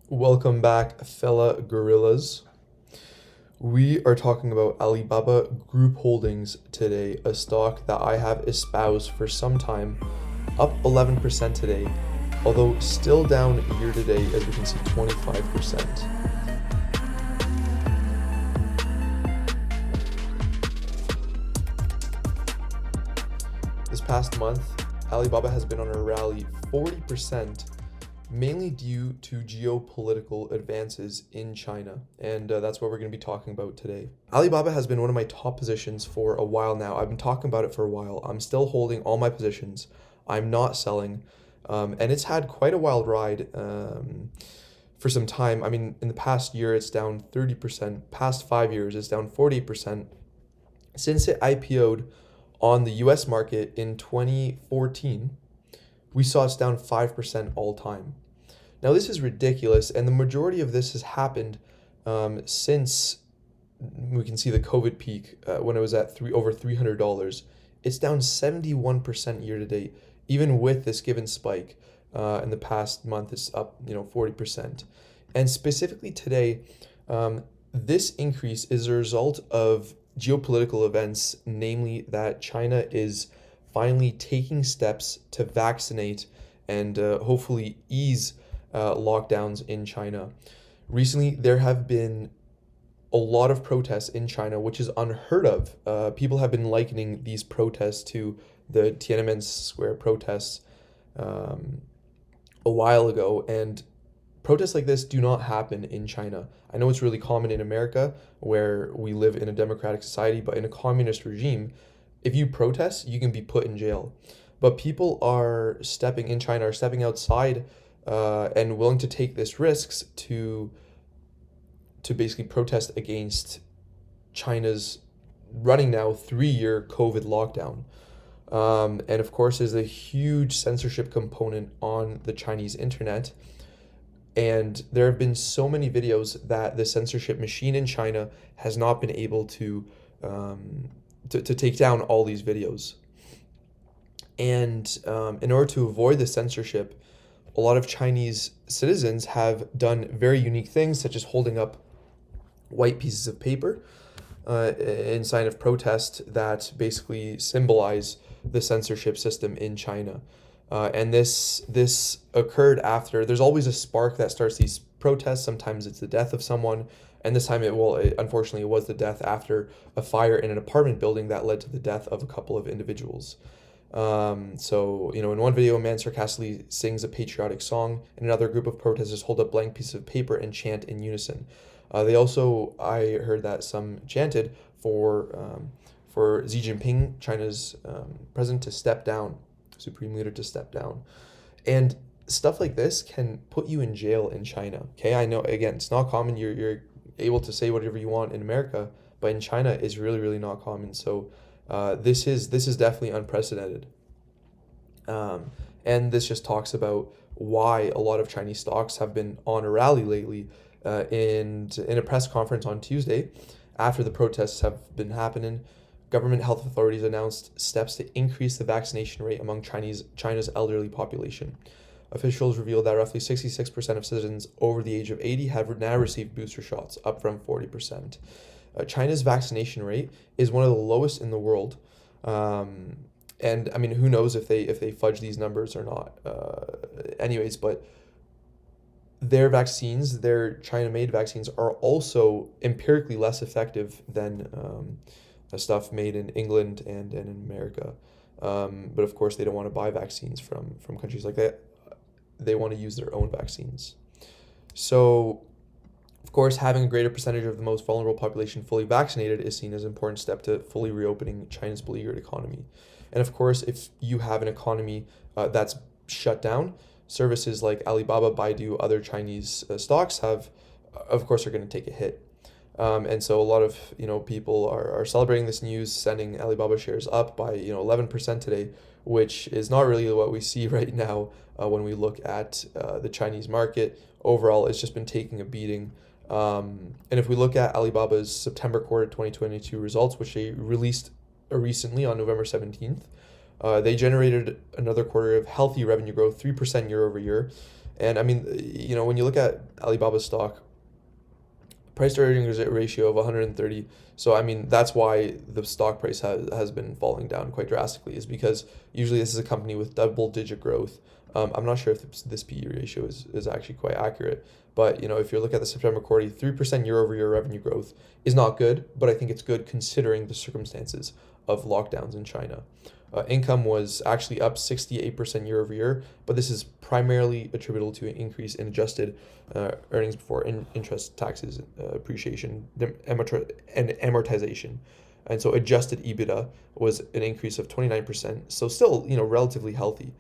Welcome back, fella gorillas. We are talking about Alibaba Group Holdings today, a stock that I have espoused for some time, up 11% today, although still down year to date, as we can see, 25%. This past month, Alibaba has been on a rally 40%, mainly due to geopolitical advances in China. And that's what we're going to be talking about today. Alibaba has been one of my top positions for a while now. I've been talking about it for a while. I'm still holding all my positions. I'm not selling. And it's had quite a wild ride for some time. I mean, in the past year, it's down 30%. Past 5 years, it's down 40%. Since it IPO'd on the US market in 2014, we saw it's down 5% all time. Now, this is ridiculous, and the majority of this has happened since we can see the COVID peak when it was at over $300. It's down 71% year to date, even with this given spike. In the past month, it's up 40%. And specifically today, this increase is a result of geopolitical events, namely that China is finally taking steps to vaccinate and hopefully ease lockdowns in China. Recently, there have been a lot of protests in China, which is unheard of. People have been likening these protests to the Tiananmen Square protests a while ago, and protests like this do not happen in China. I know it's really common in America, where we live in a democratic society, but in a communist regime, if you protest, you can be put in jail. But people in China are stepping outside and willing to take this risks to basically protest against China's running now 3-year COVID lockdown. And of course, there's a huge censorship component on the Chinese internet. And there have been so many videos that the censorship machine in China has not been able to take down all these videos. And in order to avoid the censorship, a lot of Chinese citizens have done very unique things, such as holding up white pieces of paper in sign of protest that basically symbolize the censorship system in China. And this occurred after. There's always a spark that starts these protests. Sometimes it's the death of someone, and this time unfortunately it was the death after a fire in an apartment building that led to the death of a couple of individuals. So in one video, a man sarcastically sings a patriotic song, and another group of protesters hold up blank pieces of paper and chant in unison. I heard that some chanted for Xi Jinping, China's president, to step down, supreme leader, to step down. And stuff like this can put you in jail in China. Okay, I know, again, it's not common. You're able to say whatever you want in America, but in China it's really, really not common. So this is definitely unprecedented. And this just talks about why a lot of Chinese stocks have been on a rally lately. In a press conference on Tuesday, after the protests have been happening, government health authorities announced steps to increase the vaccination rate among China's elderly population. Officials revealed that roughly 66% of citizens over the age of 80 have now received booster shots, up from 40%. China's vaccination rate is one of the lowest in the world. And I mean, who knows if they fudge these numbers or not. But their China-made vaccines, are also empirically less effective than stuff made in England and in America. But of course, they don't want to buy vaccines from countries like that. They want to use their own vaccines. So, of course, having a greater percentage of the most vulnerable population fully vaccinated is seen as an important step to fully reopening China's beleaguered economy. And of course, if you have an economy that's shut down, services like Alibaba, Baidu, other Chinese stocks are going to take a hit. And so a lot of people are celebrating this news, sending Alibaba shares up by 11% today, which is not really what we see right now when we look at the Chinese market. Overall, it's just been taking a beating. And if we look at Alibaba's September quarter 2022 results, which they released recently on November 17th, they generated another quarter of healthy revenue growth, 3% year over year. And I mean, when you look at Alibaba's stock, price to earnings ratio of 130. So I mean that's why the stock price has been falling down quite drastically, is because usually this is a company with double digit growth. I'm not sure if this PE ratio is actually quite accurate, but if you look at the September quarter, 3% year over year revenue growth is not good, but I think it's good considering the circumstances of lockdowns in China. Income was actually up 68% year over year, but this is primarily attributable to an increase in adjusted earnings before interest, taxes, appreciation, and amortization. And so adjusted EBITDA was an increase of 29%. So still, relatively healthy.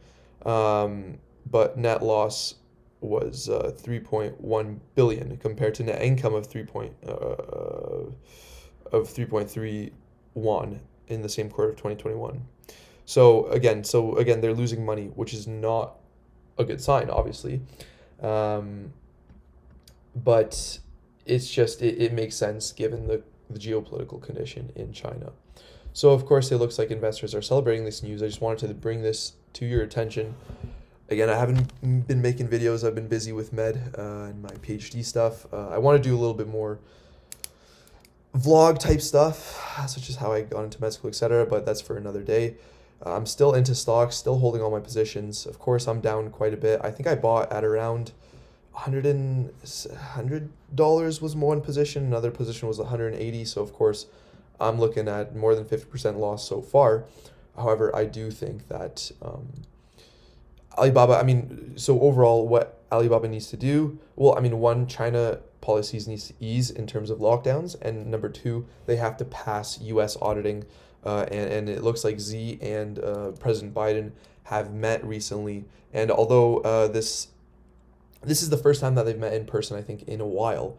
But net loss was 3.1 billion compared to net income of 3.31 in the same quarter of 2021. So again, they're losing money, which is not a good sign, obviously. But it's just it makes sense given the geopolitical condition in China. So of course, it looks like investors are celebrating this news. I just wanted to bring this to your attention. Again, I haven't been making videos. I've been busy with med and my PhD stuff. I want to do a little bit more vlog type stuff, such as how I got into med school, etc. But that's for another day. I'm still into stocks, still holding all my positions. Of course, I'm down quite a bit. I think I bought at around $100 was one position. Another position was 180. So of course, I'm looking at more than 50% loss so far. However, I do think that Alibaba, I mean, so overall, what Alibaba needs to do, well, I mean, one, China policies needs to ease in terms of lockdowns, and number two, they have to pass U.S. auditing, and it looks like Xi and President Biden have met recently, and although this is the first time that they've met in person, I think, in a while,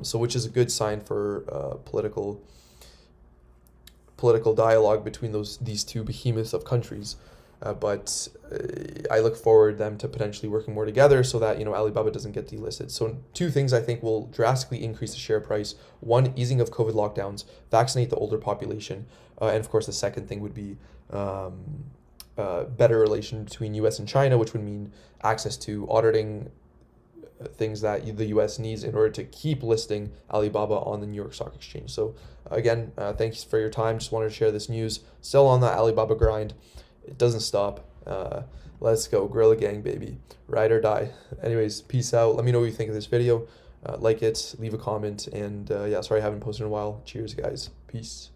so which is a good sign for political dialogue between these two behemoths of countries. But I look forward them to potentially working more together so that Alibaba doesn't get delisted. So two things I think will drastically increase the share price: one, easing of COVID lockdowns, vaccinate the older population, and of course the second thing would be better relation between U.S. and China, which would mean access to auditing things that the U.S. needs in order to keep listing Alibaba on the New York Stock Exchange. So again, thanks for your time. Just wanted to share this news. Still on that Alibaba grind. It doesn't stop. Let's go. Gorilla Gang, baby. Ride or die. Anyways, peace out. Let me know what you think of this video. Like it, leave a comment, and yeah, sorry I haven't posted in a while. Cheers, guys. Peace.